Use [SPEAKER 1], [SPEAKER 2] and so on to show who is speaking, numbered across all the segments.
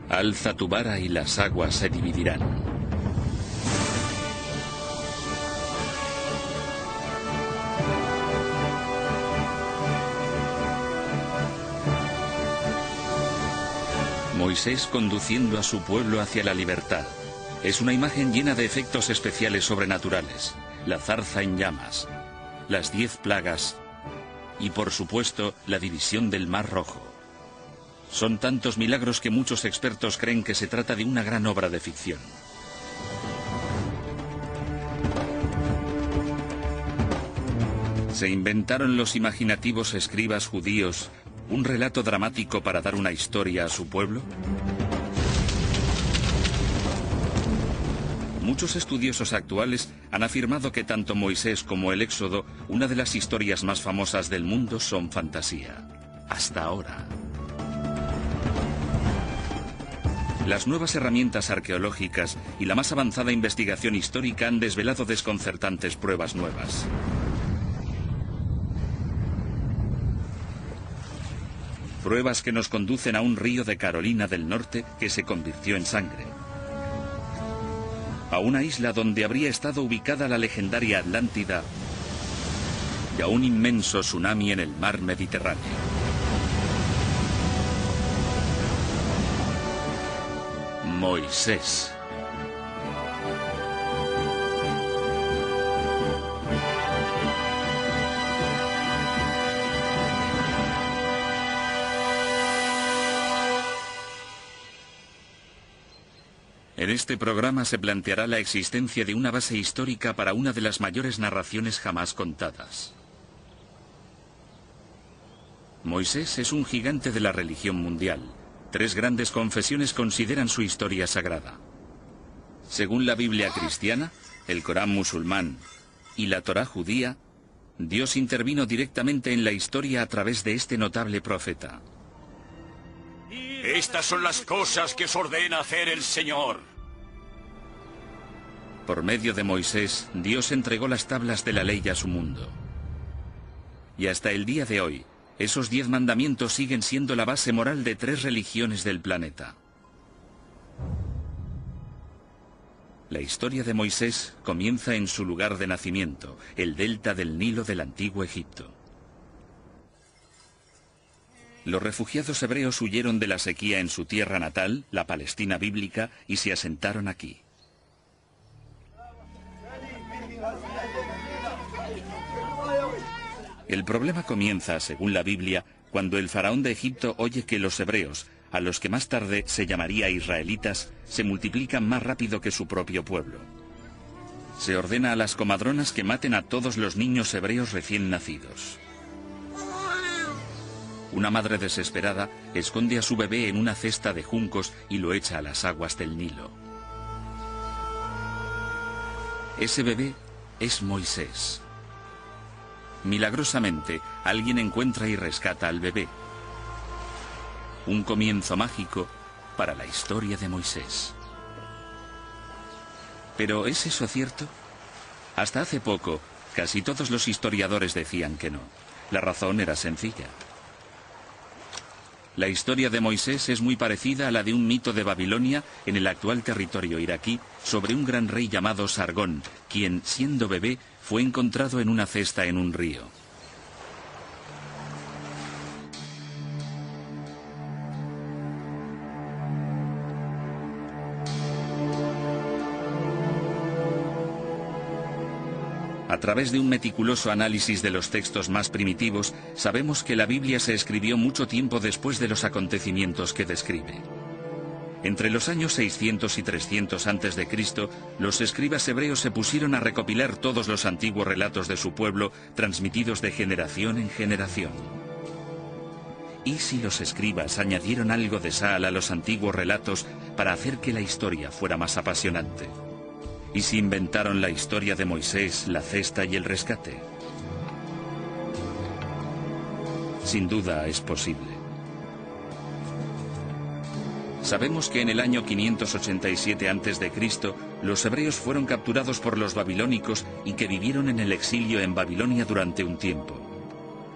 [SPEAKER 1] Alza tu vara y las aguas se dividirán. Moisés conduciendo a su pueblo hacia la libertad. Es una imagen llena de efectos especiales sobrenaturales. La zarza en llamas, las 10 plagas y, por supuesto, la división del Mar Rojo. Son tantos milagros que muchos expertos creen que se trata de una gran obra de ficción. ¿Se inventaron los imaginativos escribas judíos un relato dramático para dar una historia a su pueblo? Muchos estudiosos actuales han afirmado que tanto Moisés como el Éxodo, una de las historias más famosas del mundo, son fantasía. Hasta ahora. Las nuevas herramientas arqueológicas y la más avanzada investigación histórica han desvelado desconcertantes pruebas nuevas. Pruebas que nos conducen a un río de Carolina del Norte que se convirtió en sangre. A una isla donde habría estado ubicada la legendaria Atlántida y a un inmenso tsunami en el mar Mediterráneo. Moisés. En este programa se planteará la existencia de una base histórica para una de las mayores narraciones jamás contadas. Moisés es un gigante de la religión mundial. 3 grandes confesiones consideran su historia sagrada. Según la Biblia cristiana, el Corán musulmán y la Torá judía, Dios intervino directamente en la historia a través de este notable profeta.
[SPEAKER 2] Estas son las cosas que os ordena hacer el Señor.
[SPEAKER 1] Por medio de Moisés, Dios entregó las tablas de la ley a su mundo. Y hasta el día de hoy, esos 10 mandamientos siguen siendo la base moral de 3 religiones del planeta. La historia de Moisés comienza en su lugar de nacimiento, el delta del Nilo del antiguo Egipto. Los refugiados hebreos huyeron de la sequía en su tierra natal, la Palestina bíblica, y se asentaron aquí. El problema comienza, según la Biblia, cuando el faraón de Egipto oye que los hebreos, a los que más tarde se llamaría israelitas, se multiplican más rápido que su propio pueblo. Se ordena a las comadronas que maten a todos los niños hebreos recién nacidos. Una madre desesperada esconde a su bebé en una cesta de juncos y lo echa a las aguas del Nilo. Ese bebé es Moisés. Milagrosamente, alguien encuentra y rescata al bebé. Un comienzo mágico para la historia de Moisés. ¿Pero es eso cierto? Hasta hace poco, casi todos los historiadores decían que no. La razón era sencilla. La historia de Moisés es muy parecida a la de un mito de Babilonia en el actual territorio iraquí sobre un gran rey llamado Sargón, quien, siendo bebé, fue encontrado en una cesta en un río. A través de un meticuloso análisis de los textos más primitivos, sabemos que la Biblia se escribió mucho tiempo después de los acontecimientos que describe. Entre los años 600 y 300 a.C., los escribas hebreos se pusieron a recopilar todos los antiguos relatos de su pueblo, transmitidos de generación en generación. ¿Y si los escribas añadieron algo de sal a los antiguos relatos para hacer que la historia fuera más apasionante? ¿Y si inventaron la historia de Moisés, la cesta y el rescate? Sin duda es posible. Sabemos que en el año 587 a.C., los hebreos fueron capturados por los babilónicos y que vivieron en el exilio en Babilonia durante un tiempo.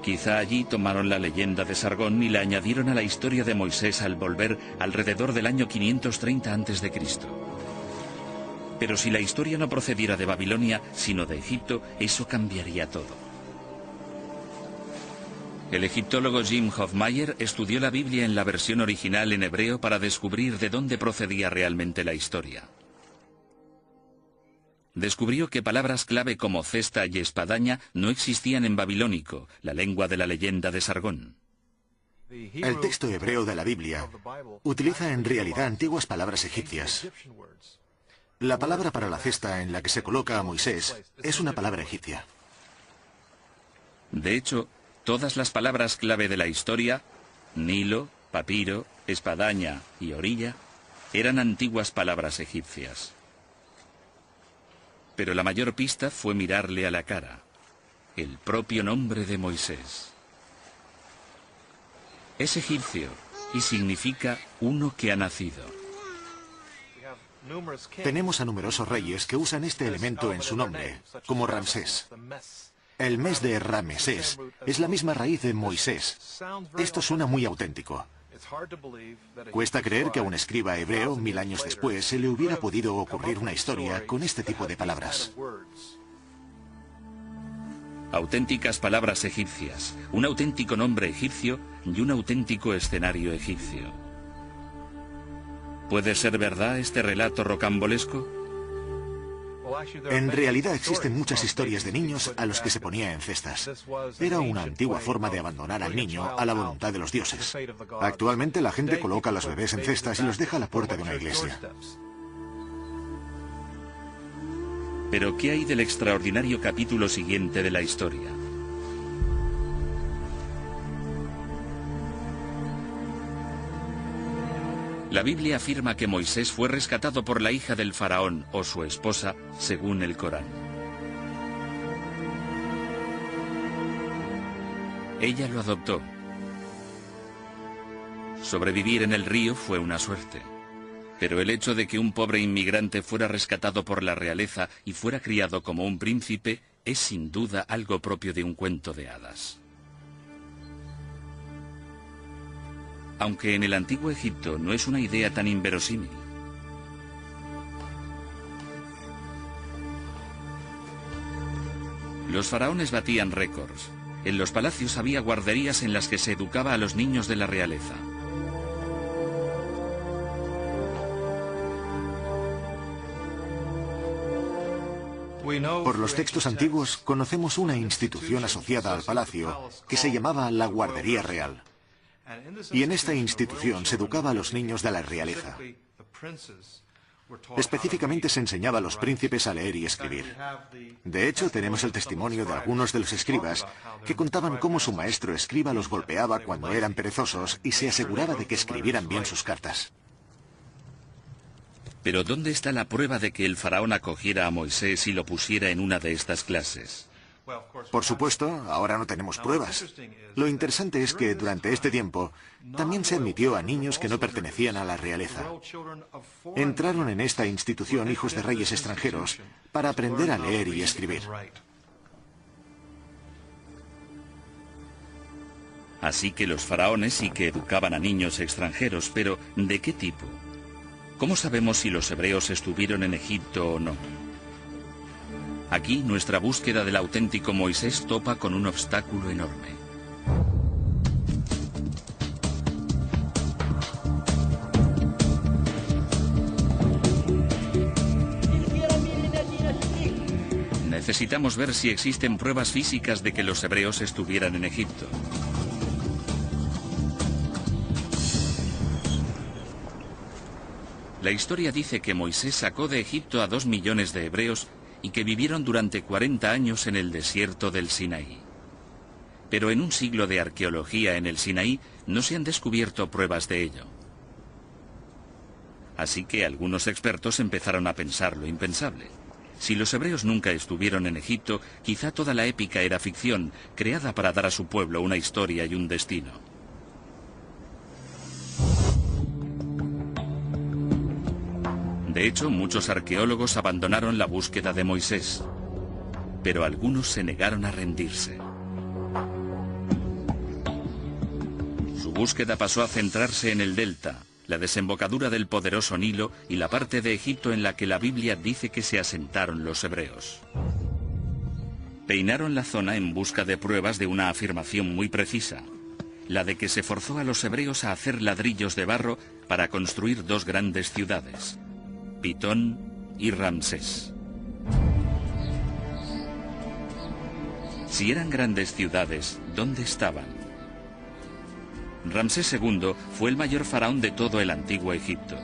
[SPEAKER 1] Quizá allí tomaron la leyenda de Sargón y la añadieron a la historia de Moisés al volver alrededor del año 530 a.C. Pero si la historia no procediera de Babilonia, sino de Egipto, eso cambiaría todo. El egiptólogo Jim Hofmaier estudió la Biblia en la versión original en hebreo para descubrir de dónde procedía realmente la historia. Descubrió que palabras clave como cesta y espadaña no existían en babilónico, la lengua de la leyenda de Sargón.
[SPEAKER 3] El texto hebreo de la Biblia utiliza en realidad antiguas palabras egipcias. La palabra para la cesta en la que se coloca a Moisés es una palabra egipcia.
[SPEAKER 1] De hecho, todas las palabras clave de la historia, Nilo, papiro, espadaña y orilla, eran antiguas palabras egipcias. Pero la mayor pista fue mirarle a la cara, el propio nombre de Moisés. Es egipcio y significa uno que ha nacido.
[SPEAKER 3] Tenemos a numerosos reyes que usan este elemento en su nombre, como Ramsés. El mes de Ramesés es la misma raíz de Moisés. Esto suena muy auténtico. Cuesta creer que a un escriba hebreo, 1000 años después, se le hubiera podido ocurrir una historia con este tipo de palabras.
[SPEAKER 1] Auténticas palabras egipcias, un auténtico nombre egipcio y un auténtico escenario egipcio. ¿Puede ser verdad este relato rocambolesco?
[SPEAKER 3] En realidad existen muchas historias de niños a los que se ponía en cestas. Era una antigua forma de abandonar al niño a la voluntad de los dioses. Actualmente la gente coloca a los bebés en cestas y los deja a la puerta de una iglesia.
[SPEAKER 1] Pero ¿qué hay del extraordinario capítulo siguiente de la historia? La Biblia afirma que Moisés fue rescatado por la hija del faraón o su esposa, según el Corán. Ella lo adoptó. Sobrevivir en el río fue una suerte. Pero el hecho de que un pobre inmigrante fuera rescatado por la realeza y fuera criado como un príncipe es sin duda algo propio de un cuento de hadas. Aunque en el antiguo Egipto no es una idea tan inverosímil. Los faraones batían récords. En los palacios había guarderías en las que se educaba a los niños de la realeza.
[SPEAKER 3] Por los textos antiguos conocemos una institución asociada al palacio que se llamaba la Guardería Real. Y en esta institución se educaba a los niños de la realeza. Específicamente se enseñaba a los príncipes a leer y escribir. De hecho, tenemos el testimonio de algunos de los escribas que contaban cómo su maestro escriba los golpeaba cuando eran perezosos y se aseguraba de que escribieran bien sus cartas.
[SPEAKER 1] Pero ¿dónde está la prueba de que el faraón acogiera a Moisés y lo pusiera en una de estas clases?
[SPEAKER 3] Por supuesto, ahora no tenemos pruebas. Lo interesante es que durante este tiempo también se admitió a niños que no pertenecían a la realeza. Entraron en esta institución hijos de reyes extranjeros para aprender a leer y escribir.
[SPEAKER 1] Así que los faraones sí que educaban a niños extranjeros, pero ¿de qué tipo? ¿Cómo sabemos si los hebreos estuvieron en Egipto o no? Aquí nuestra búsqueda del auténtico Moisés topa con un obstáculo enorme. Necesitamos ver si existen pruebas físicas de que los hebreos estuvieran en Egipto. La historia dice que Moisés sacó de Egipto a 2 millones de hebreos y que vivieron durante 40 años en el desierto del Sinaí. Pero en un siglo de arqueología en el Sinaí no se han descubierto pruebas de ello. Así que algunos expertos empezaron a pensar lo impensable. Si los hebreos nunca estuvieron en Egipto, quizá toda la épica era ficción, creada para dar a su pueblo una historia y un destino. De hecho, muchos arqueólogos abandonaron la búsqueda de Moisés, pero algunos se negaron a rendirse. búsqueda pasó a centrarse en el delta, la desembocadura del poderoso Nilo y la parte de Egipto en la que la Biblia dice que se asentaron los hebreos. Peinaron la zona en busca de pruebas de una afirmación muy precisa, la de que se forzó a los hebreos a hacer ladrillos de barro para construir dos grandes ciudades, Pitón y Ramsés. Si eran grandes ciudades, ¿dónde estaban? Ramsés II fue el mayor faraón de todo el antiguo Egipto.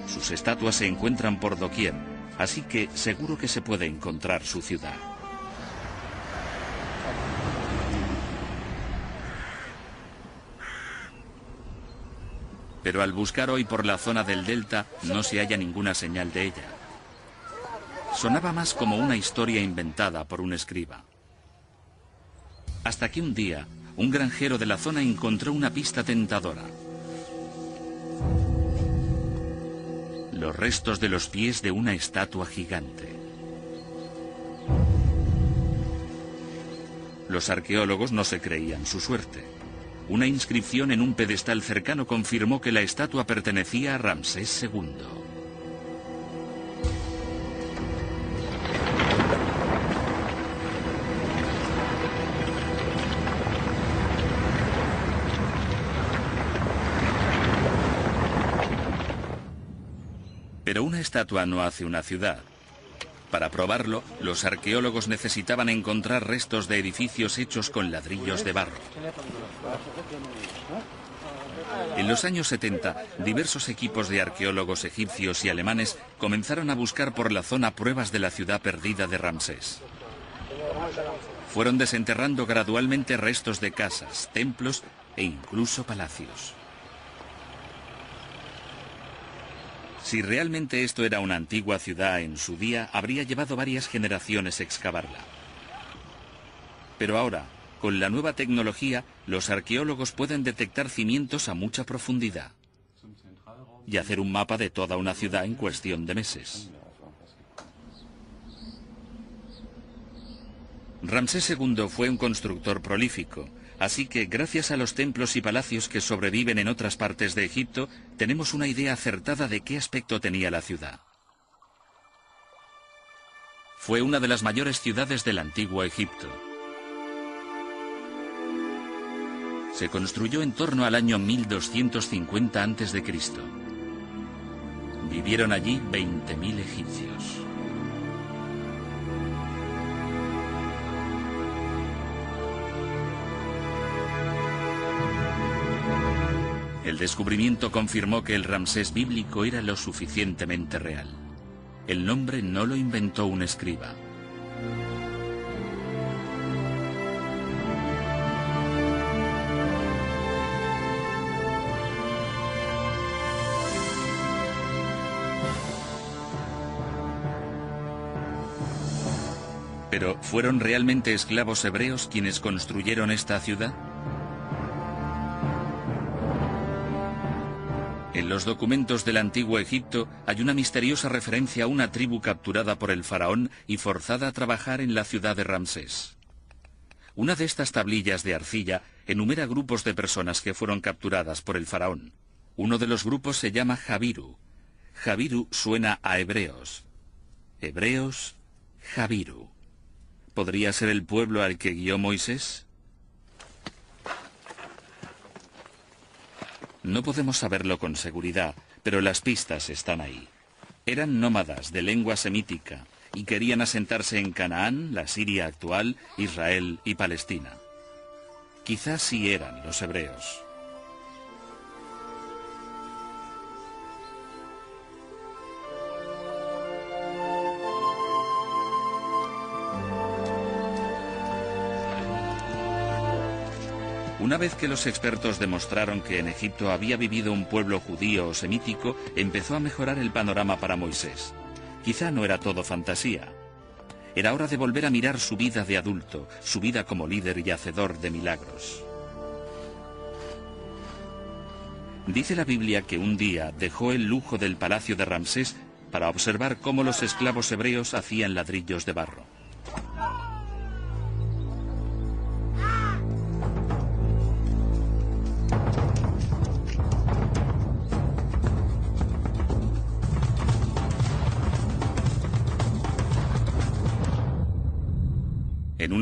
[SPEAKER 1] Sus estatuas se encuentran por doquier, así que seguro que se puede encontrar su ciudad. Pero al buscar hoy por la zona del delta no se halla ninguna señal de ella. Sonaba más como una historia inventada por un escriba. Hasta que un día, un granjero de la zona encontró una pista tentadora. Los restos de los pies de una estatua gigante. Los arqueólogos no se creían su suerte. Una inscripción en un pedestal cercano confirmó que la estatua pertenecía a Ramsés II. Pero una estatua no hace una ciudad. Para probarlo, los arqueólogos necesitaban encontrar restos de edificios hechos con ladrillos de barro. En los años 70, diversos equipos de arqueólogos egipcios y alemanes comenzaron a buscar por la zona pruebas de la ciudad perdida de Ramsés. Fueron desenterrando gradualmente restos de casas, templos e incluso palacios. Si realmente esto era una antigua ciudad en su día, habría llevado varias generaciones excavarla. Pero ahora, con la nueva tecnología, los arqueólogos pueden detectar cimientos a mucha profundidad y hacer un mapa de toda una ciudad en cuestión de meses. Ramsés II fue un constructor prolífico, así que gracias a los templos y palacios que sobreviven en otras partes de Egipto, tenemos una idea acertada de qué aspecto tenía la ciudad. Fue una de las mayores ciudades del antiguo Egipto. Se construyó en torno al año 1250 a.C. Vivieron allí 20.000 egipcios. El descubrimiento confirmó que el Ramsés bíblico era lo suficientemente real. El nombre no lo inventó un escriba. Pero, ¿fueron realmente esclavos hebreos quienes construyeron esta ciudad? En los documentos del antiguo Egipto hay una misteriosa referencia a una tribu capturada por el faraón y forzada a trabajar en la ciudad de Ramsés. Una de estas tablillas de arcilla enumera grupos de personas que fueron capturadas por el faraón. Uno de los grupos se llama Jabiru. Jabiru suena a hebreos. Hebreos, Jabiru. ¿Podría ser el pueblo al que guió Moisés? No podemos saberlo con seguridad, pero las pistas están ahí. Eran nómadas de lengua semítica y querían asentarse en Canaán, la Siria actual, Israel y Palestina. Quizás sí eran los hebreos. Una vez que los expertos demostraron que en Egipto había vivido un pueblo judío o semítico, empezó a mejorar el panorama para Moisés. Quizá no era todo fantasía. Era hora de volver a mirar su vida de adulto, su vida como líder y hacedor de milagros. Dice la Biblia que un día dejó el lujo del palacio de Ramsés para observar cómo los esclavos hebreos hacían ladrillos de barro.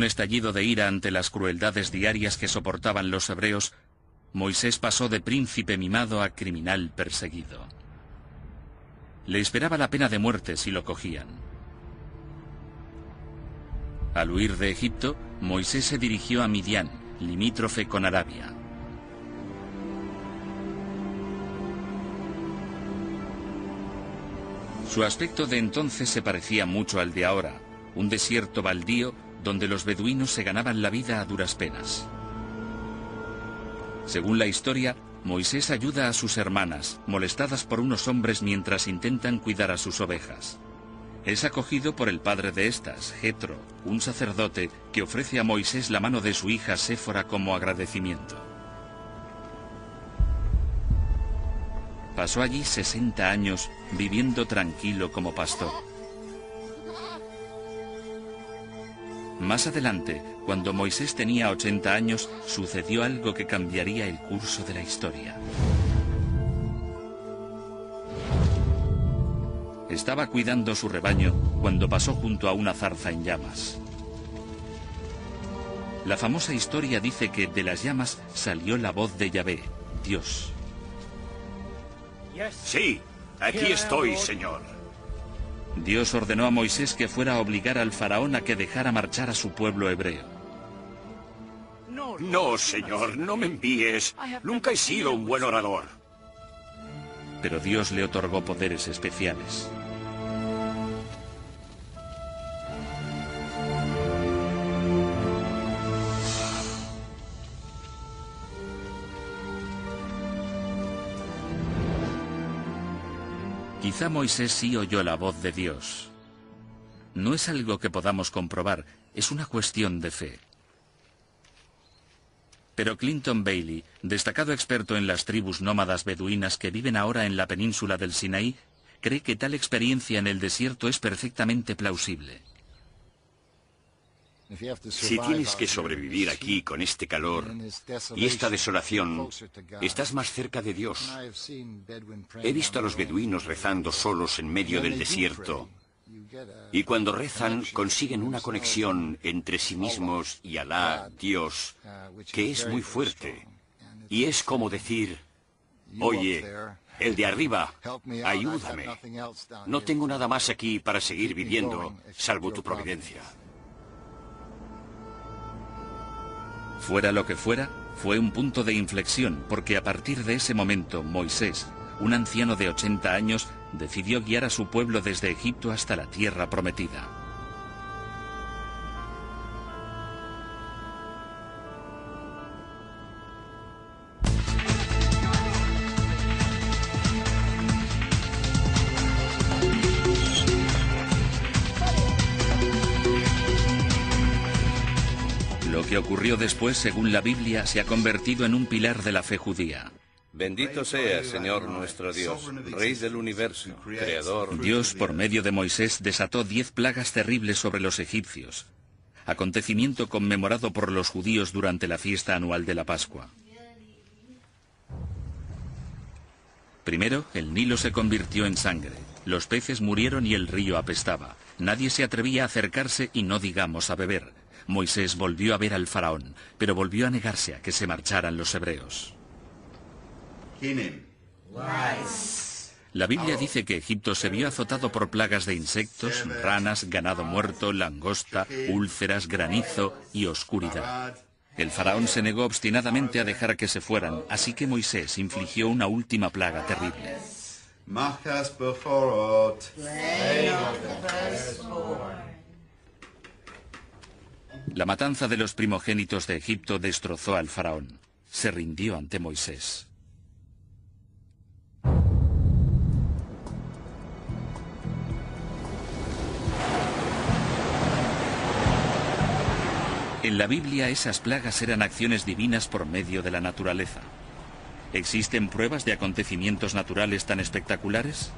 [SPEAKER 1] un estallido de ira ante las crueldades diarias que soportaban los hebreos, Moisés pasó de príncipe mimado a criminal perseguido. Le esperaba la pena de muerte si lo cogían. Al huir de Egipto, Moisés se dirigió a Midian, limítrofe con Arabia. Su aspecto de entonces se parecía mucho al de ahora, un desierto baldío donde los beduinos se ganaban la vida a duras penas. Según la historia, Moisés ayuda a sus hermanas, molestadas por unos hombres mientras intentan cuidar a sus ovejas. Es acogido por el padre de estas, Jetro, un sacerdote que ofrece a Moisés la mano de su hija Séfora como agradecimiento. Pasó allí 60 años viviendo tranquilo como pastor. Más adelante, cuando Moisés tenía 80 años, sucedió algo que cambiaría el curso de la historia. Estaba cuidando su rebaño cuando pasó junto a una zarza en llamas. La famosa historia dice que de las llamas salió la voz de Yahvé, Dios.
[SPEAKER 2] Sí, aquí estoy, Señor.
[SPEAKER 1] Dios ordenó a Moisés que fuera a obligar al faraón a que dejara marchar a su pueblo hebreo.
[SPEAKER 2] No, Señor, no me envíes. Nunca he sido un buen orador.
[SPEAKER 1] Pero Dios le otorgó poderes especiales. Quizá Moisés sí oyó la voz de Dios. No es algo que podamos comprobar, es una cuestión de fe. Pero Clinton Bailey, destacado experto en las tribus nómadas beduinas que viven ahora en la península del Sinaí, cree que tal experiencia en el desierto es perfectamente plausible.
[SPEAKER 2] Si tienes que sobrevivir aquí con este calor y esta desolación, estás más cerca de Dios. He visto a los beduinos rezando solos en medio del desierto, y cuando rezan consiguen una conexión entre sí mismos y Alá, Dios, que es muy fuerte. Y es como decir, oye, el de arriba, ayúdame. No tengo nada más aquí para seguir viviendo, salvo tu providencia.
[SPEAKER 1] Fuera lo que fuera, fue un punto de inflexión, porque a partir de ese momento Moisés, un anciano de 80 años, decidió guiar a su pueblo desde Egipto hasta la tierra prometida. Lo que ocurrió después, según la Biblia, se ha convertido en un pilar de la fe judía.
[SPEAKER 4] Bendito sea, Señor nuestro Dios, Rey del universo, Creador.
[SPEAKER 1] Dios, por medio de Moisés, desató 10 plagas terribles sobre los egipcios, acontecimiento conmemorado por los judíos durante la fiesta anual de la Pascua. Primero, el Nilo se convirtió en sangre, los peces murieron y el río apestaba. Nadie se atrevía a acercarse y no digamos a beber. Moisés volvió a ver al faraón, pero volvió a negarse a que se marcharan los hebreos. La Biblia dice que Egipto se vio azotado por plagas de insectos, ranas, ganado muerto, langosta, úlceras, granizo y oscuridad. El faraón se negó obstinadamente a dejar que se fueran, así que Moisés infligió una última plaga terrible. La matanza de los primogénitos de Egipto destrozó al faraón. Se rindió ante Moisés. En la Biblia esas plagas eran acciones divinas por medio de la naturaleza. ¿Existen pruebas de acontecimientos naturales tan espectaculares?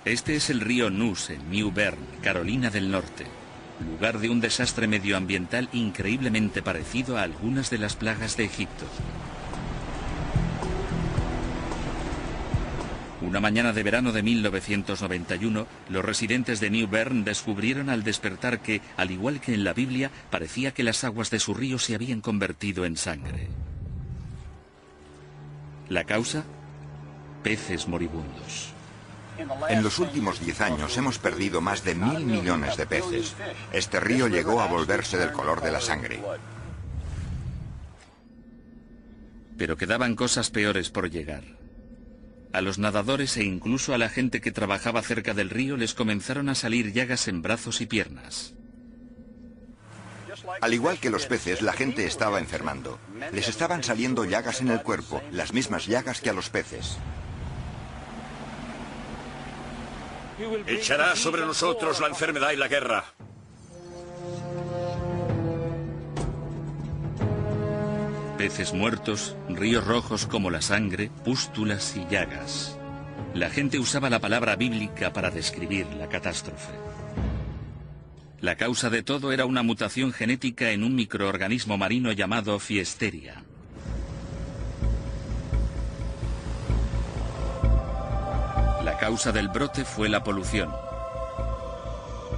[SPEAKER 1] Este es el río Neuse, en New Bern, Carolina del Norte, lugar de un desastre medioambiental increíblemente parecido a algunas de las plagas de Egipto. Una mañana de verano de 1991, los residentes de New Bern descubrieron al despertar que, al igual que en la Biblia, parecía que las aguas de su río se habían convertido en sangre. ¿La causa? Peces moribundos.
[SPEAKER 5] En los últimos 10 años hemos perdido más de 1.000 millones de peces. Este río llegó a volverse del color de la sangre.
[SPEAKER 1] Pero quedaban cosas peores por llegar. A los nadadores e incluso a la gente que trabajaba cerca del río les comenzaron a salir llagas en brazos y piernas.
[SPEAKER 5] Al igual que los peces, la gente estaba enfermando. Les estaban saliendo llagas en el cuerpo, las mismas llagas que a los peces.
[SPEAKER 2] Echará sobre nosotros la enfermedad y la guerra.
[SPEAKER 1] Peces muertos, ríos rojos como la sangre, pústulas y llagas. La gente usaba la palabra bíblica para describir la catástrofe. La causa de todo era una mutación genética en un microorganismo marino llamado Fiesteria. La causa del brote fue la polución.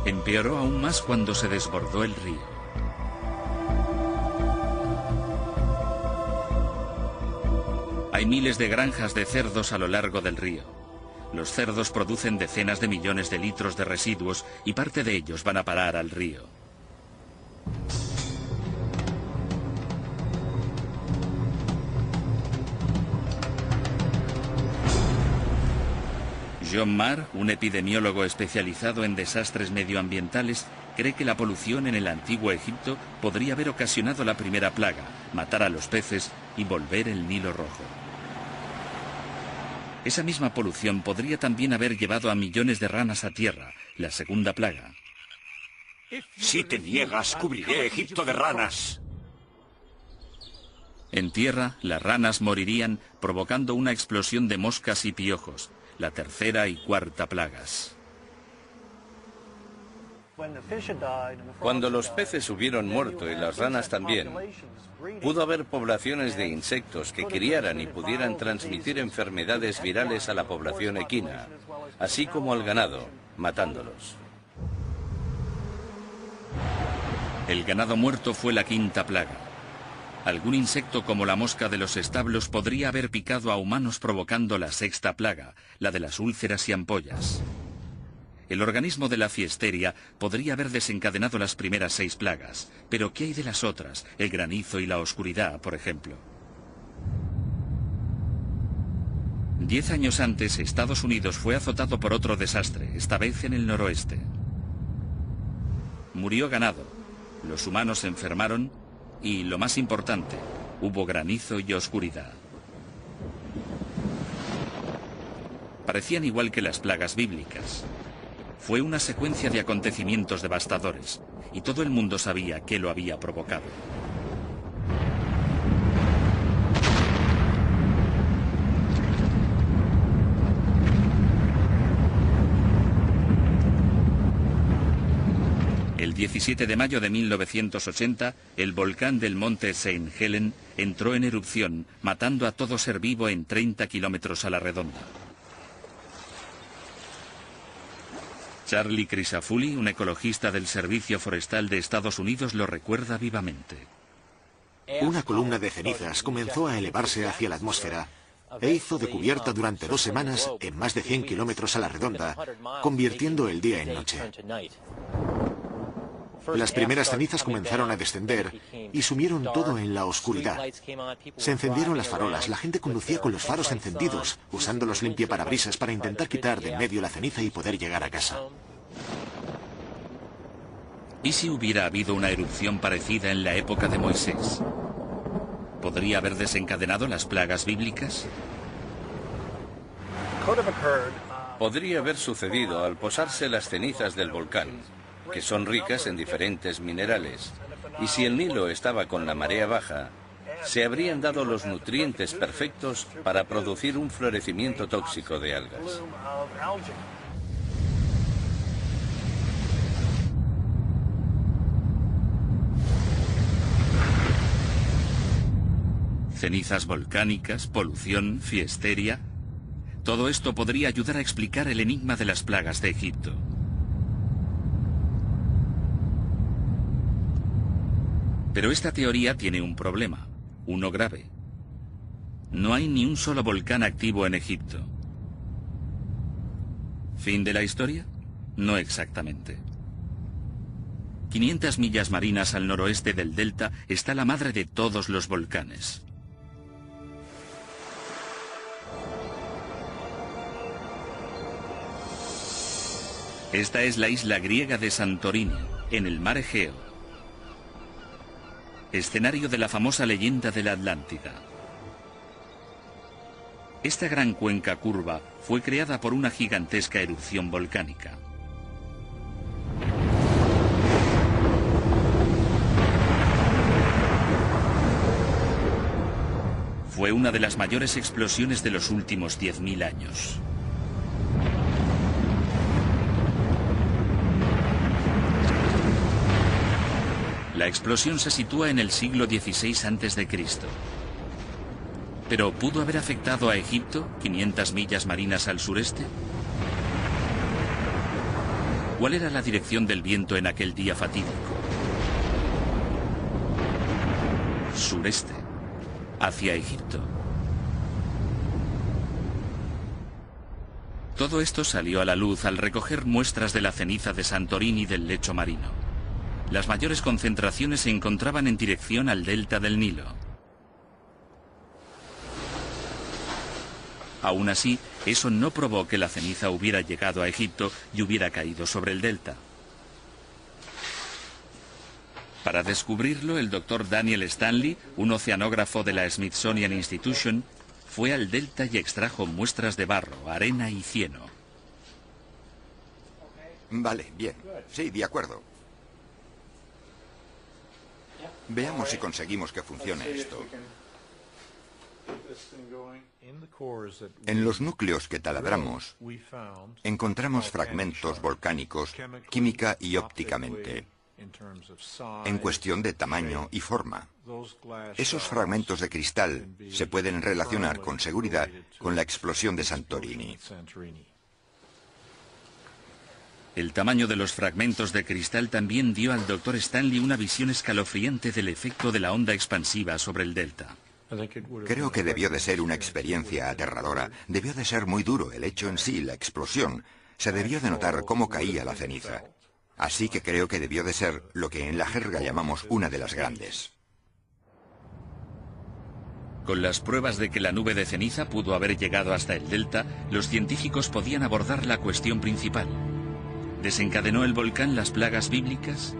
[SPEAKER 1] Empeoró aún más cuando se desbordó el río. Hay miles de granjas de cerdos a lo largo del río. Los cerdos producen decenas de millones de litros de residuos y parte de ellos van a parar al río. John Marr, un epidemiólogo especializado en desastres medioambientales, cree que la polución en el antiguo Egipto podría haber ocasionado la primera plaga, matar a los peces y volver el Nilo rojo. Esa misma polución podría también haber llevado a millones de ranas a tierra, la segunda plaga.
[SPEAKER 2] Si te niegas, cubriré Egipto de ranas.
[SPEAKER 1] En tierra, las ranas morirían provocando una explosión de moscas y piojos, la tercera y cuarta plagas.
[SPEAKER 4] Cuando los peces hubieron muerto y las ranas también, pudo haber poblaciones de insectos que criaran y pudieran transmitir enfermedades virales a la población equina, así como al ganado, matándolos.
[SPEAKER 1] El ganado muerto fue la quinta plaga. Algún insecto como la mosca de los establos podría haber picado a humanos provocando la sexta plaga, la de las úlceras y ampollas. El organismo de la Fiesteria podría haber desencadenado las primeras 6 plagas, pero ¿qué hay de las otras? El granizo y la oscuridad, por ejemplo. 10 años antes, Estados Unidos fue azotado por otro desastre, esta vez en el noroeste. Murió ganado, los humanos se enfermaron y, lo más importante, hubo granizo y oscuridad. Parecían igual que las plagas bíblicas. Fue una secuencia de acontecimientos devastadores, y todo el mundo sabía qué lo había provocado. El 17 de mayo de 1980, el volcán del monte St. Helen entró en erupción, matando a todo ser vivo en 30 kilómetros a la redonda. Charlie Crisafulli, un ecologista del Servicio Forestal de Estados Unidos, lo recuerda vivamente.
[SPEAKER 3] Una columna de cenizas comenzó a elevarse hacia la atmósfera e hizo de cubierta durante 2 semanas en más de 100 kilómetros a la redonda, convirtiendo el día en noche. Las primeras cenizas comenzaron a descender y sumieron todo en la oscuridad. Se encendieron las farolas, la gente conducía con los faros encendidos, usando los limpiaparabrisas para intentar quitar de en medio la ceniza y poder llegar a casa.
[SPEAKER 1] ¿Y si hubiera habido una erupción parecida en la época de Moisés? ¿Podría haber desencadenado las plagas bíblicas?
[SPEAKER 4] Podría haber sucedido al posarse las cenizas del volcán, que son ricas en diferentes minerales, y si el Nilo estaba con la marea baja, se habrían dado los nutrientes perfectos para producir un florecimiento tóxico de algas.
[SPEAKER 1] Cenizas volcánicas, polución, fiesteria. Todo esto podría ayudar a explicar el enigma de las plagas de Egipto. Pero esta teoría tiene un problema, uno grave. No hay ni un solo volcán activo en Egipto. ¿Fin de la historia? No exactamente. 500 millas marinas al noroeste del delta está la madre de todos los volcanes. Esta es la isla griega de Santorini, en el mar Egeo, escenario de la famosa leyenda de la Atlántida. Esta gran cuenca curva fue creada por una gigantesca erupción volcánica. Fue una de las mayores explosiones de los últimos 10.000 años. La explosión se sitúa en el siglo XVI a.C. ¿Pero pudo haber afectado a Egipto, 500 millas marinas al sureste? ¿Cuál era la dirección del viento en aquel día fatídico? Sureste, hacia Egipto. Todo esto salió a la luz al recoger muestras de la ceniza de Santorini del lecho marino. Las mayores concentraciones se encontraban en dirección al delta del Nilo. Aún así, eso no probó que la ceniza hubiera llegado a Egipto y hubiera caído sobre el delta. Para descubrirlo, el doctor Daniel Stanley, un oceanógrafo de la Smithsonian Institution, fue al delta y extrajo muestras de barro, arena y cieno.
[SPEAKER 5] Vale, bien. Sí, de acuerdo. Veamos si conseguimos que funcione esto. En los núcleos que taladramos, encontramos fragmentos volcánicos química y ópticamente, en cuestión de tamaño y forma. Esos fragmentos de cristal se pueden relacionar con seguridad con la explosión de Santorini.
[SPEAKER 1] El tamaño de los fragmentos de cristal también dio al Dr. Stanley una visión escalofriante del efecto de la onda expansiva sobre el delta.
[SPEAKER 5] Creo que debió de ser una experiencia aterradora. Debió de ser muy duro el hecho en sí, la explosión. Se debió de notar cómo caía la ceniza. Así que creo que debió de ser lo que en la jerga llamamos una de las grandes.
[SPEAKER 1] Con las pruebas de que la nube de ceniza pudo haber llegado hasta el delta, los científicos podían abordar la cuestión principal. ¿Desencadenó el volcán las plagas bíblicas?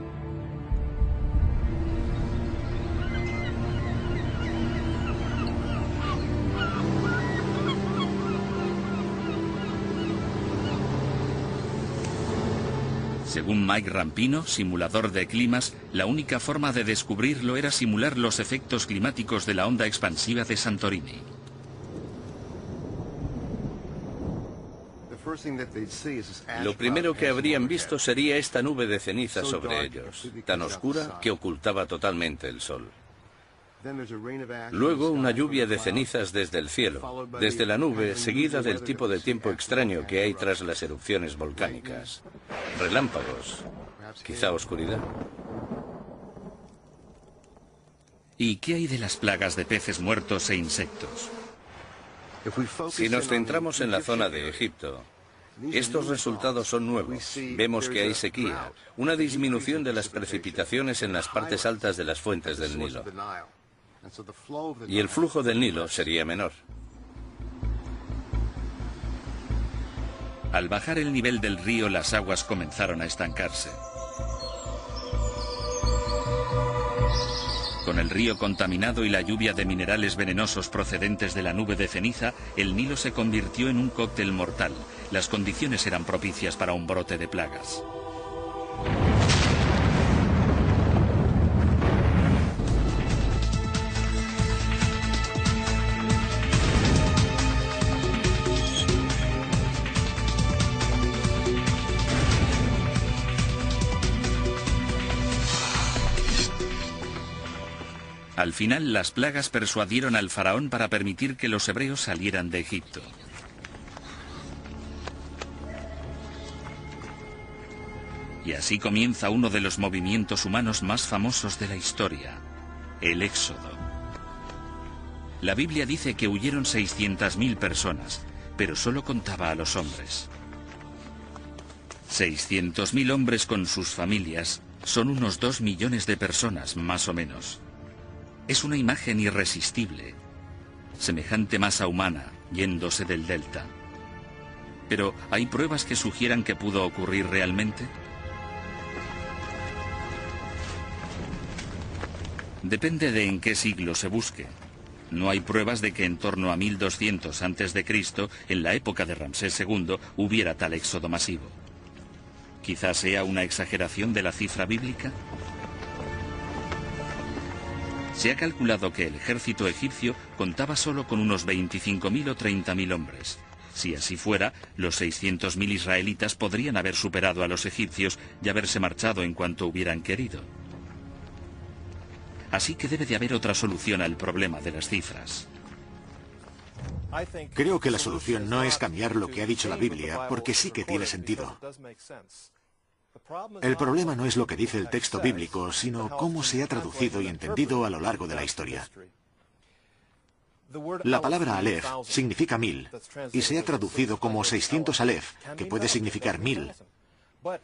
[SPEAKER 1] Según Mike Rampino, simulador de climas, la única forma de descubrirlo era simular los efectos climáticos de la onda expansiva de Santorini.
[SPEAKER 4] Lo primero que habrían visto sería esta nube de ceniza sobre ellos, tan oscura que ocultaba totalmente el sol. Luego una lluvia de cenizas desde el cielo, desde la nube, seguida del tipo de tiempo extraño que hay tras las erupciones volcánicas. Relámpagos, quizá oscuridad.
[SPEAKER 1] ¿Y qué hay de las plagas de peces muertos e insectos?
[SPEAKER 4] Si nos centramos en la zona de Egipto, estos resultados son nuevos. Vemos que hay sequía, una disminución de las precipitaciones en las partes altas de las fuentes del Nilo. Y el flujo del Nilo sería menor.
[SPEAKER 1] Al bajar el nivel del río, las aguas comenzaron a estancarse. Con el río contaminado y la lluvia de minerales venenosos procedentes de la nube de ceniza, el Nilo se convirtió en un cóctel mortal. Las condiciones eran propicias para un brote de plagas. Al final, las plagas persuadieron al faraón para permitir que los hebreos salieran de Egipto. Y así comienza uno de los movimientos humanos más famosos de la historia, el Éxodo. La Biblia dice que huyeron 600.000 personas, pero solo contaba a los hombres. 600.000 hombres con sus familias son unos 2 millones de personas, más o menos. Es una imagen irresistible, semejante masa humana yéndose del delta. Pero ¿hay pruebas que sugieran que pudo ocurrir realmente? Depende de en qué siglo se busque. No hay pruebas de que en torno a 1200 a.C., en la época de Ramsés II, hubiera tal éxodo masivo. ¿Quizás sea una exageración de la cifra bíblica? Se ha calculado que el ejército egipcio contaba solo con unos 25.000 o 30.000 hombres. Si así fuera, los 600.000 israelitas podrían haber superado a los egipcios y haberse marchado en cuanto hubieran querido. Así que debe de haber otra solución al problema de las cifras.
[SPEAKER 3] Creo que la solución no es cambiar lo que ha dicho la Biblia, porque sí que tiene sentido. El problema no es lo que dice el texto bíblico, sino cómo se ha traducido y entendido a lo largo de la historia. La palabra Aleph significa 1000, y se ha traducido como 600 Aleph, que puede significar 1000.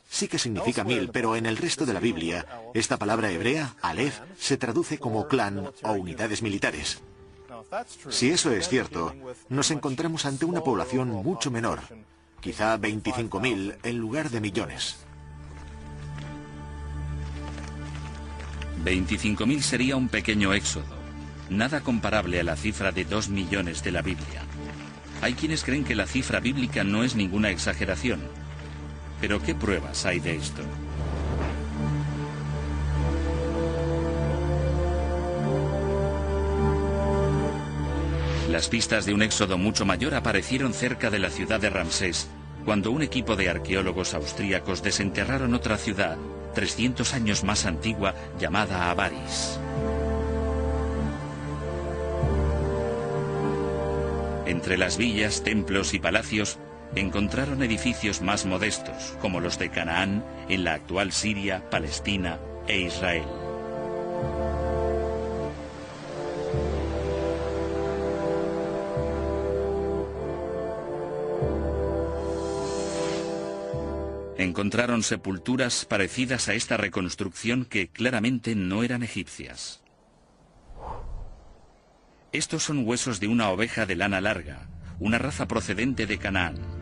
[SPEAKER 3] Sí que significa 1000, pero en el resto de la Biblia, esta palabra hebrea, Aleph, se traduce como clan o unidades militares. Si eso es cierto, nos encontramos ante una población mucho menor, quizá 25.000 en lugar de millones.
[SPEAKER 1] 25.000 sería un pequeño éxodo, nada comparable a la cifra de 2 millones de la Biblia. Hay quienes creen que la cifra bíblica no es ninguna exageración. Pero ¿qué pruebas hay de esto? Las pistas de un éxodo mucho mayor aparecieron cerca de la ciudad de Ramsés, cuando un equipo de arqueólogos austríacos desenterraron otra ciudad, 300 años más antigua, llamada Avaris. Entre las villas, templos y palacios, encontraron edificios más modestos, como los de Canaán, en la actual Siria, Palestina e Israel. Encontraron sepulturas parecidas a esta reconstrucción que claramente no eran egipcias. Estos son huesos de una oveja de lana larga, una raza procedente de Canaán.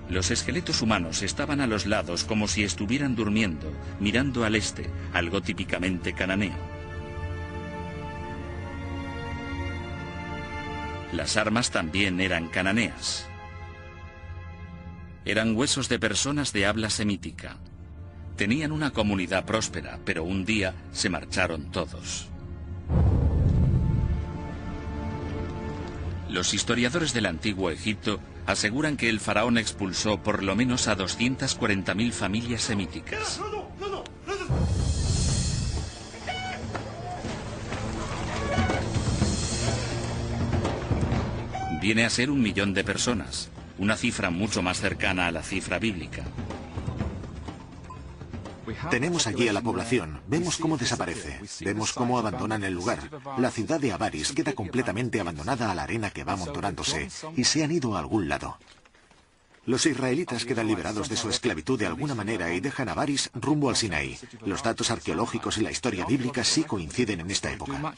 [SPEAKER 1] Los esqueletos humanos estaban a los lados como si estuvieran durmiendo, mirando al este, algo típicamente cananeo. Las armas también eran cananeas. Eran huesos de personas de habla semítica. Tenían una comunidad próspera, pero un día se marcharon todos. Los historiadores del antiguo Egipto aseguran que el faraón expulsó por lo menos a 240.000 familias semíticas. Viene a ser 1 millón de personas, una cifra mucho más cercana a la cifra bíblica.
[SPEAKER 3] Tenemos allí a la población, vemos cómo desaparece, vemos cómo abandonan el lugar. La ciudad de Avaris queda completamente abandonada a la arena que va amontonándose y se han ido a algún lado. Los israelitas quedan liberados de su esclavitud de alguna manera y dejan Avaris rumbo al Sinaí. Los datos arqueológicos y la historia bíblica sí coinciden en esta época.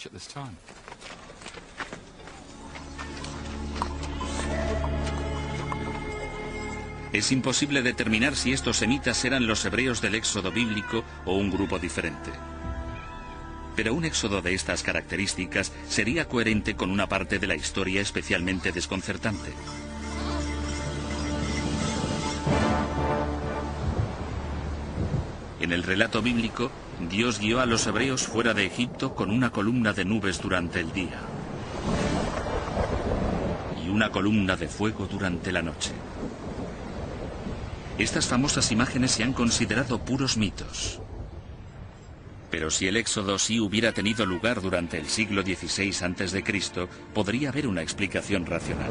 [SPEAKER 1] Es imposible determinar si estos semitas eran los hebreos del éxodo bíblico o un grupo diferente. Pero un éxodo de estas características sería coherente con una parte de la historia especialmente desconcertante. En el relato bíblico, Dios guió a los hebreos fuera de Egipto con una columna de nubes durante el día y una columna de fuego durante la noche. Estas famosas imágenes se han considerado puros mitos. Pero si el éxodo sí hubiera tenido lugar durante el siglo XVI a.C., podría haber una explicación racional.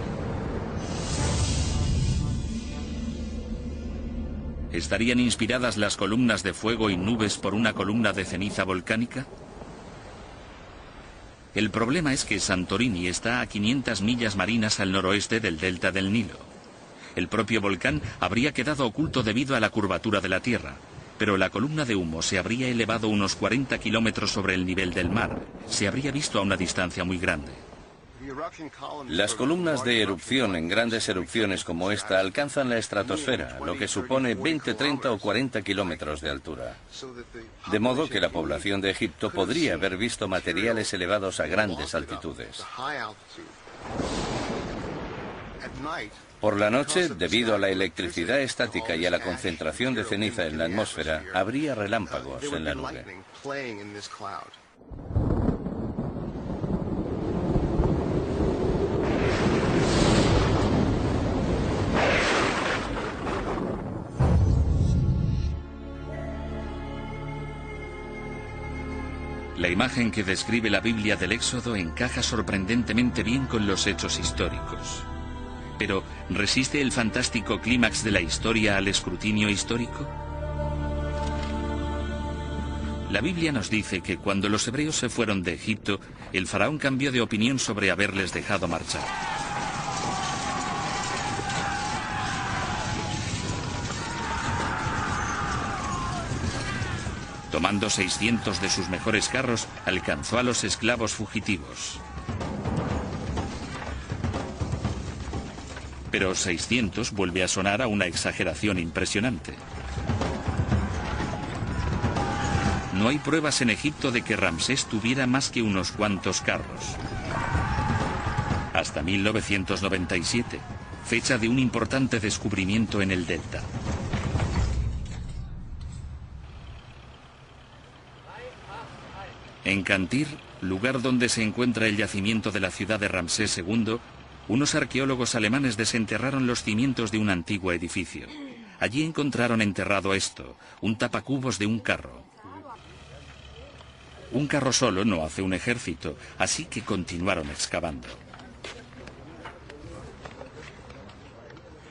[SPEAKER 1] ¿Estarían inspiradas las columnas de fuego y nubes por una columna de ceniza volcánica? El problema es que Santorini está a 500 millas marinas al noroeste del delta del Nilo. El propio volcán habría quedado oculto debido a la curvatura de la Tierra, pero la columna de humo se habría elevado unos 40 kilómetros sobre el nivel del mar. Se habría visto a una distancia muy grande.
[SPEAKER 4] Las columnas de erupción en grandes erupciones como esta alcanzan la estratosfera, lo que supone 20, 30 o 40 kilómetros de altura. De modo que la población de Egipto podría haber visto materiales elevados a grandes altitudes. Por la noche, debido a la electricidad estática y a la concentración de ceniza en la atmósfera, habría relámpagos en la nube.
[SPEAKER 1] La imagen que describe la Biblia del Éxodo encaja sorprendentemente bien con los hechos históricos. Pero, ¿resiste el fantástico clímax de la historia al escrutinio histórico? La Biblia nos dice que cuando los hebreos se fueron de Egipto, el faraón cambió de opinión sobre haberles dejado marchar. Tomando 600 de sus mejores carros, alcanzó a los esclavos fugitivos. Pero 600 vuelve a sonar a una exageración impresionante. No hay pruebas en Egipto de que Ramsés tuviera más que unos cuantos carros. Hasta 1997, fecha de un importante descubrimiento en el delta. En Cantir, lugar donde se encuentra el yacimiento de la ciudad de Ramsés II, unos arqueólogos alemanes desenterraron los cimientos de un antiguo edificio. Allí encontraron enterrado esto, un tapacubos de un carro. Un carro solo no hace un ejército, así que continuaron excavando.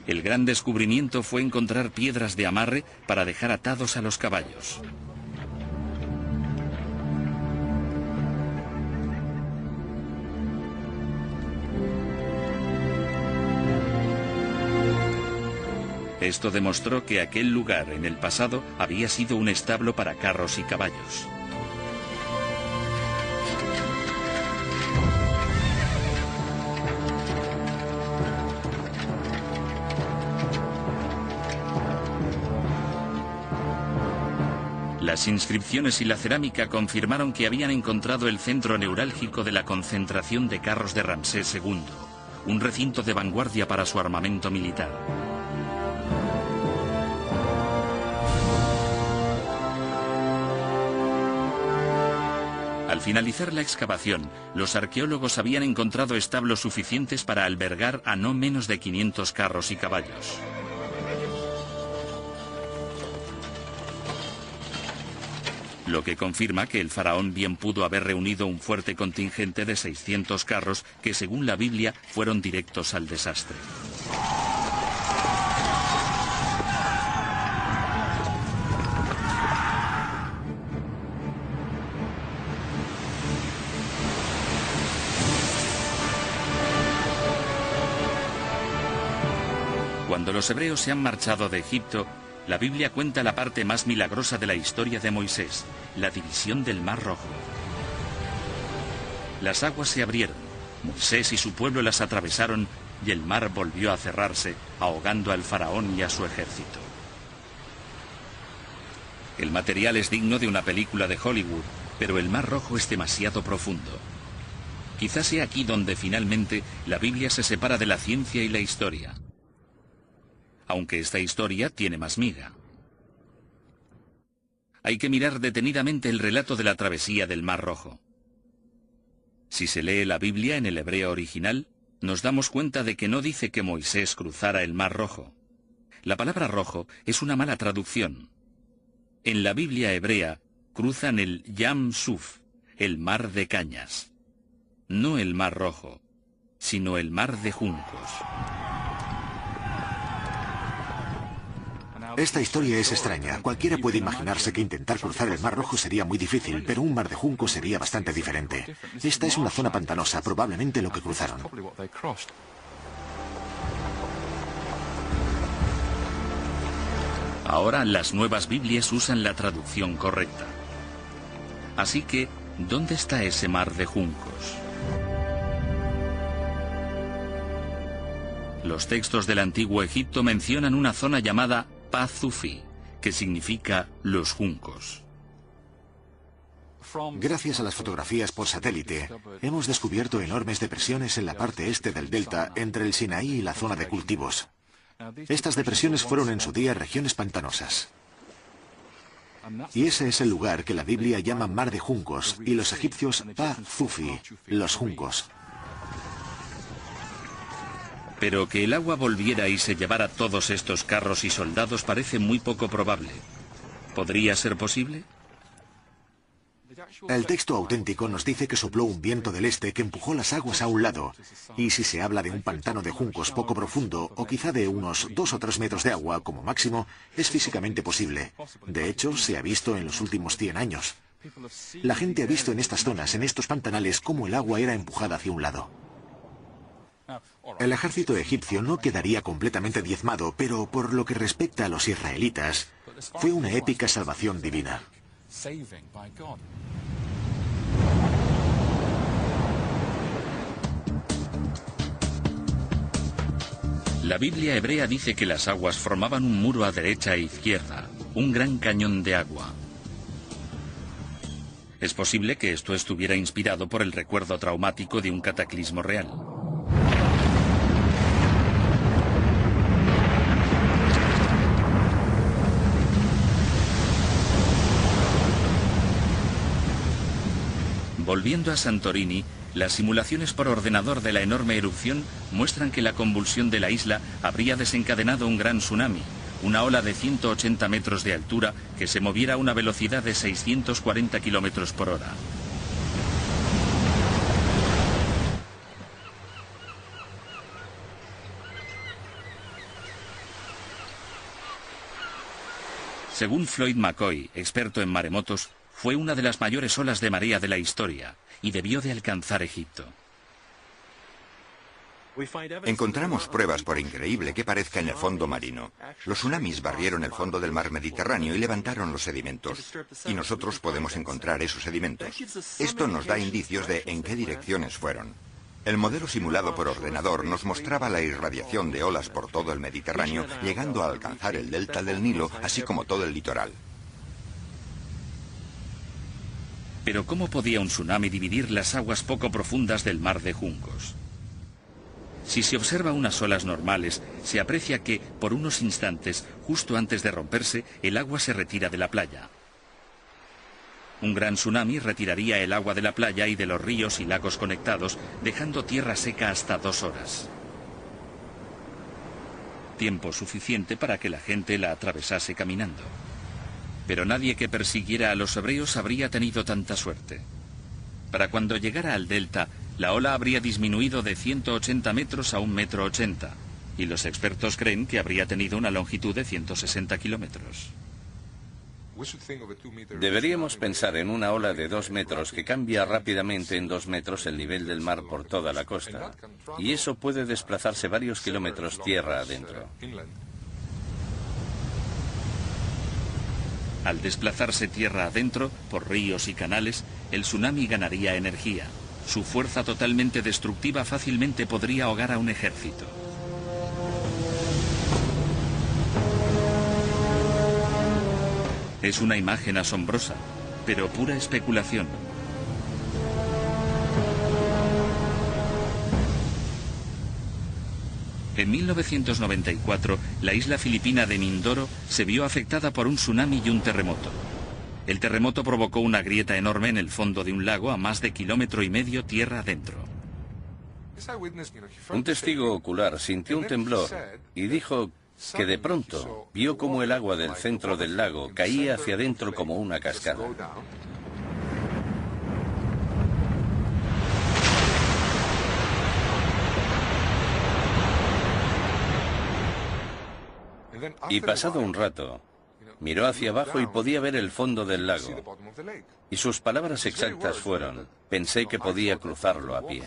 [SPEAKER 1] El gran descubrimiento fue encontrar piedras de amarre para dejar atados a los caballos. Esto demostró que aquel lugar en el pasado había sido un establo para carros y caballos. Las inscripciones y la cerámica confirmaron que habían encontrado el centro neurálgico de la concentración de carros de Ramsés II, un recinto de vanguardia para su armamento militar. Al finalizar la excavación, los arqueólogos habían encontrado establos suficientes para albergar a no menos de 500 carros y caballos. Lo que confirma que el faraón bien pudo haber reunido un fuerte contingente de 600 carros que, según la Biblia, fueron directos al desastre. Cuando los hebreos se han marchado de Egipto, la Biblia cuenta la parte más milagrosa de la historia de Moisés, la división del Mar Rojo. Las aguas se abrieron, Moisés y su pueblo las atravesaron y el mar volvió a cerrarse, ahogando al faraón y a su ejército. El material es digno de una película de Hollywood, pero el Mar Rojo es demasiado profundo. Quizás sea aquí donde finalmente la Biblia se separa de la ciencia y la historia. Aunque esta historia tiene más miga. Hay que mirar detenidamente el relato de la travesía del Mar Rojo. Si se lee la Biblia en el hebreo original, nos damos cuenta de que no dice que Moisés cruzara el Mar Rojo. La palabra rojo es una mala traducción. En la Biblia hebrea cruzan el Yam Suf, el mar de cañas. No el Mar Rojo, sino el mar de juncos.
[SPEAKER 3] Esta historia es extraña. Cualquiera puede imaginarse que intentar cruzar el Mar Rojo sería muy difícil, pero un mar de juncos sería bastante diferente. Esta es una zona pantanosa, probablemente lo que cruzaron.
[SPEAKER 1] Ahora las nuevas Biblias usan la traducción correcta. Así que, ¿dónde está ese mar de juncos? Los textos del antiguo Egipto mencionan una zona llamada Pazufi, que significa los juncos.
[SPEAKER 3] Gracias a las fotografías por satélite, hemos descubierto enormes depresiones en la parte este del delta entre el Sinaí y la zona de cultivos. Estas depresiones fueron en su día regiones pantanosas. Y ese es el lugar que la Biblia llama Mar de Juncos y los egipcios Pa-Zufi, los juncos.
[SPEAKER 1] Pero que el agua volviera y se llevara todos estos carros y soldados parece muy poco probable. ¿Podría ser posible?
[SPEAKER 3] El texto auténtico nos dice que sopló un viento del este que empujó las aguas a un lado. Y si se habla de un pantano de juncos poco profundo, o quizá de unos 2 o 3 metros de agua como máximo, es físicamente posible. De hecho, se ha visto en los últimos 100 años. La gente ha visto en estas zonas, en estos pantanales, cómo el agua era empujada hacia un lado. El ejército egipcio no quedaría completamente diezmado, pero por lo que respecta a los israelitas, fue una épica salvación divina.
[SPEAKER 1] La Biblia hebrea dice que las aguas formaban un muro a derecha e izquierda, un gran cañón de agua. Es posible que esto estuviera inspirado por el recuerdo traumático de un cataclismo real. Volviendo a Santorini, las simulaciones por ordenador de la enorme erupción muestran que la convulsión de la isla habría desencadenado un gran tsunami, una ola de 180 metros de altura que se moviera a una velocidad de 640 kilómetros por hora. Según Floyd McCoy, experto en maremotos, fue una de las mayores olas de marea de la historia y debió de alcanzar Egipto.
[SPEAKER 5] Encontramos pruebas, por increíble que parezca, en el fondo marino. Los tsunamis barrieron el fondo del mar Mediterráneo y levantaron los sedimentos. Y nosotros podemos encontrar esos sedimentos. Esto nos da indicios de en qué direcciones fueron. El modelo simulado por ordenador nos mostraba la irradiación de olas por todo el Mediterráneo, llegando a alcanzar el delta del Nilo, así como todo el litoral.
[SPEAKER 1] Pero ¿cómo podía un tsunami dividir las aguas poco profundas del mar de juncos? Si se observa unas olas normales, se aprecia que, por unos instantes, justo antes de romperse, el agua se retira de la playa. Un gran tsunami retiraría el agua de la playa y de los ríos y lagos conectados, dejando tierra seca hasta 2 horas. Tiempo suficiente para que la gente la atravesase caminando. Pero nadie que persiguiera a los hebreos habría tenido tanta suerte. Para cuando llegara al delta, la ola habría disminuido de 180 metros a 1,80 m, y los expertos creen que habría tenido una longitud de 160 kilómetros.
[SPEAKER 4] Deberíamos pensar en una ola de 2 metros que cambia rápidamente en 2 metros el nivel del mar por toda la costa, y eso puede desplazarse varios kilómetros tierra adentro.
[SPEAKER 1] Al desplazarse tierra adentro, por ríos y canales, el tsunami ganaría energía. Su fuerza totalmente destructiva fácilmente podría ahogar a un ejército. Es una imagen asombrosa, pero pura especulación. En 1994, la isla filipina de Mindoro se vio afectada por un tsunami y un terremoto. El terremoto provocó una grieta enorme en el fondo de un lago a más de 1,5 kilómetros tierra adentro.
[SPEAKER 4] Un testigo ocular sintió un temblor y dijo que de pronto vio cómo el agua del centro del lago caía hacia adentro como una cascada. Y pasado un rato, miró hacia abajo y podía ver el fondo del lago. Y sus palabras exactas fueron: pensé que podía cruzarlo a pie.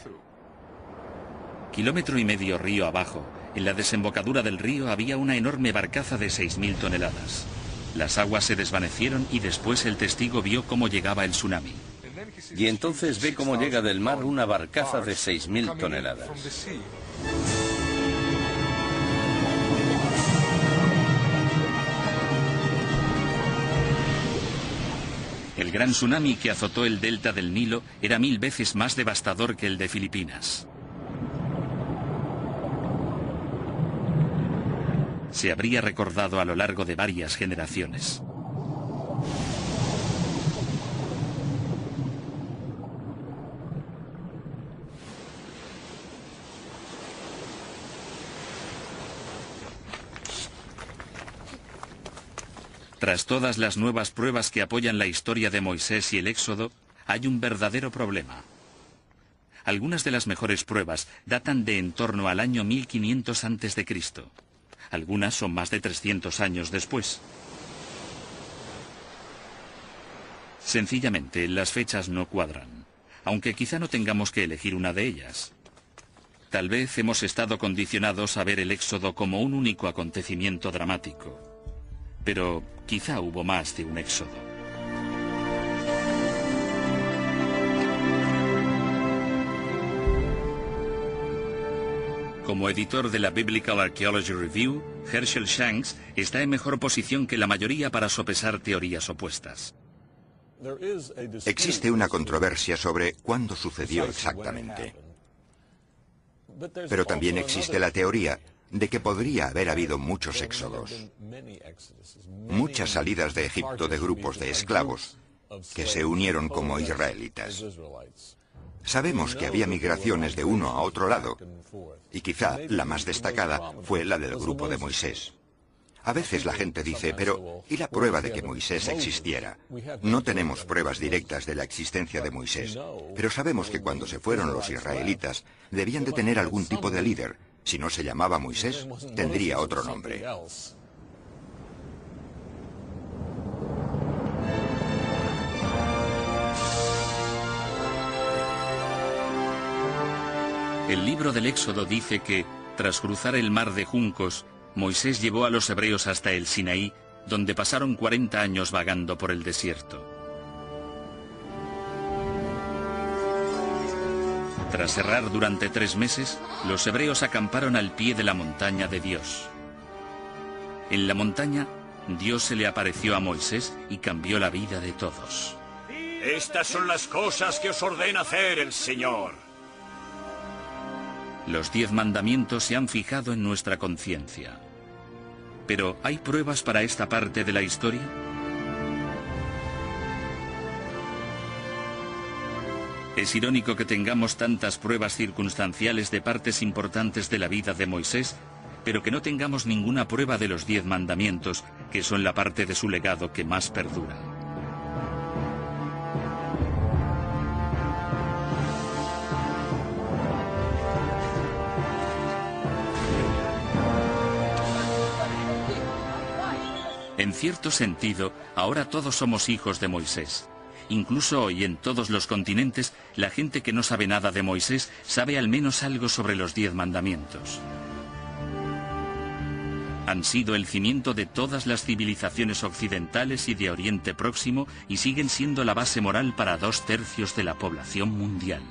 [SPEAKER 1] Kilómetro y medio río abajo, en la desembocadura del río había una enorme barcaza de 6.000 toneladas. Las aguas se desvanecieron y después el testigo vio cómo llegaba el tsunami.
[SPEAKER 4] Y entonces ve cómo llega del mar una barcaza de 6.000 toneladas.
[SPEAKER 1] El gran tsunami que azotó el delta del Nilo era 1000 veces más devastador que el de Filipinas. Se habría recordado a lo largo de varias generaciones. Tras todas las nuevas pruebas que apoyan la historia de Moisés y el Éxodo, hay un verdadero problema. Algunas de las mejores pruebas datan de en torno al año 1500 a.C. Algunas son más de 300 años después. Sencillamente, las fechas no cuadran, aunque quizá no tengamos que elegir una de ellas. Tal vez hemos estado condicionados a ver el Éxodo como un único acontecimiento dramático. Pero quizá hubo más de un éxodo. Como editor de la Biblical Archaeology Review, Herschel Shanks está en mejor posición que la mayoría para sopesar teorías opuestas.
[SPEAKER 5] Existe una controversia sobre cuándo sucedió exactamente. Pero también existe la teoría de que podría haber habido muchos éxodos, muchas salidas de Egipto de grupos de esclavos que se unieron como israelitas. Sabemos que había migraciones de uno a otro lado, y quizá la más destacada fue la del grupo de Moisés. A veces la gente dice, pero ¿y la prueba de que Moisés existiera? No tenemos pruebas directas de la existencia de Moisés, pero sabemos que cuando se fueron los israelitas, debían de tener algún tipo de líder. Si no se llamaba Moisés, tendría otro nombre.
[SPEAKER 1] El libro del Éxodo dice que, tras cruzar el mar de juncos, Moisés llevó a los hebreos hasta el Sinaí, donde pasaron 40 años vagando por el desierto. Tras errar durante 3 meses, los hebreos acamparon al pie de la montaña de Dios. En la montaña, Dios se le apareció a Moisés y cambió la vida de todos.
[SPEAKER 2] Estas son las cosas que os ordena hacer el Señor.
[SPEAKER 1] Los 10 mandamientos se han fijado en nuestra conciencia. Pero, ¿hay pruebas para esta parte de la historia? Es irónico que tengamos tantas pruebas circunstanciales de partes importantes de la vida de Moisés, pero que no tengamos ninguna prueba de los 10 mandamientos, que son la parte de su legado que más perdura. En cierto sentido, ahora todos somos hijos de Moisés. Incluso hoy en todos los continentes, la gente que no sabe nada de Moisés sabe al menos algo sobre los 10 mandamientos. Han sido el cimiento de todas las civilizaciones occidentales y de Oriente Próximo y siguen siendo la base moral para 2/3 de la población mundial.